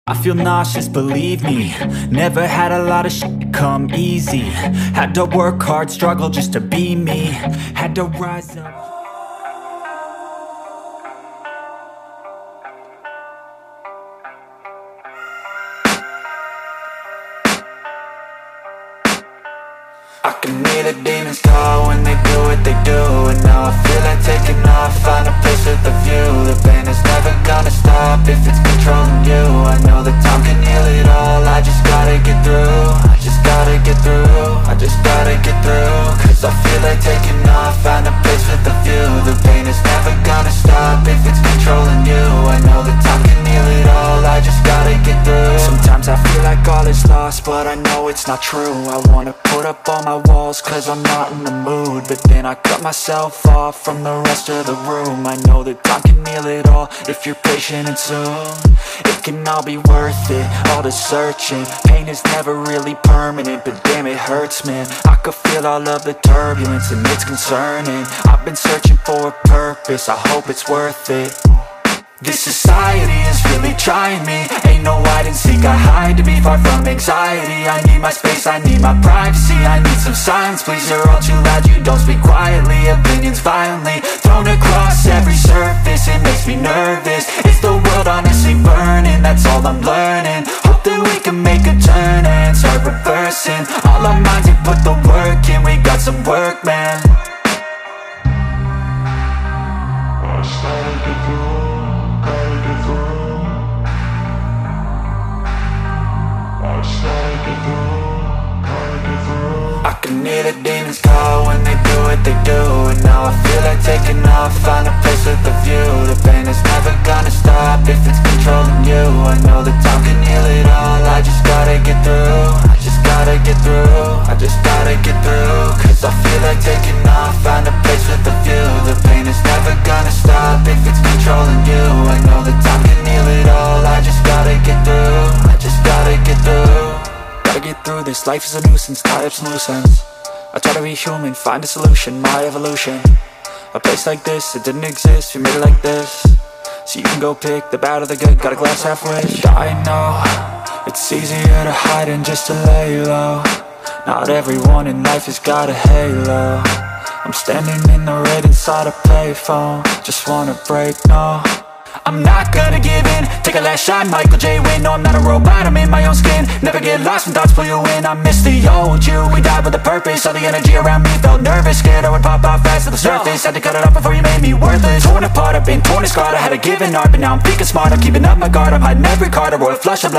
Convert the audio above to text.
I feel nauseous, believe me. Never had a lot of shit come easy. Had to work hard, struggle just to be me. Had to rise up. I can hear the demons call when they do what they do. And now I feel like taking off, find a place with a view. The pain is never gonna stop if it's controlling you. I know that time can heal it all, I just gotta get through. I just gotta get through, I just gotta get through. Cause I feel like taking off, find a place with a view. The pain is never gonna stop if it's controlling you. I know that time can heal it all, I just gotta get through. Sometimes I feel like all is lost, but I know it's not true. I wanna put up all my walls cause I'm not in the mood, but then I cut myself off from the rest of the room. I know that time can heal it all if you're patient and soon it can all be worth it, all the searching. Pain is never really permanent, but damn it hurts, man. I could feel all of the turbulence and it's concerning. I've been searching for a purpose, I hope it's worth it. This society is really trying me. Ain't no hide and seek, I hide to be far from anxiety. I need my space, I need my privacy. I need some silence, please, you're all too loud. You don't speak quietly, opinions violently thrown across every surface. It makes me nervous, it's the world honestly burning. That's all I'm learning, hope that we can make a turn and start reversing all our minds and put the work in. We got some work, man. I can hear the demons call when they do what they do. And now I feel like taking off, find a place with a view. The pain is never gonna stop if it's controlling you. I know that time can heal it all, I just gotta get through. I just gotta get through, I just gotta get through. Cause I feel like taking off, find a place with a view. The pain is never gonna stop if it's controlling you. I know that time can heal it all, I just gotta get through. I just gotta get through. Gotta get through this, life is a nuisance, tie up some loose ends. I try to be human, find a solution, my evolution. A place like this, it didn't exist, we made it like this. So you can go pick the bad or the good, got a glass halfway. I know, it's easier to hide than just to lay low. Not everyone in life has got a halo. I'm standing in the red inside a payphone, just wanna break, no. I'm not gonna give in, take a last shot, Michael J. Win. No, I'm not a robot, I'm in my own skin. Never get lost when thoughts pull you in. I miss the old you, we died with a purpose. All the energy around me felt nervous, scared I would pop off fast to the surface. Had to cut it off before you made me worthless. Torn apart, I've been torn and scarred, I had a given art, but now I'm thinking smart. I'm keeping up my guard, I'm hiding every card. A royal flush of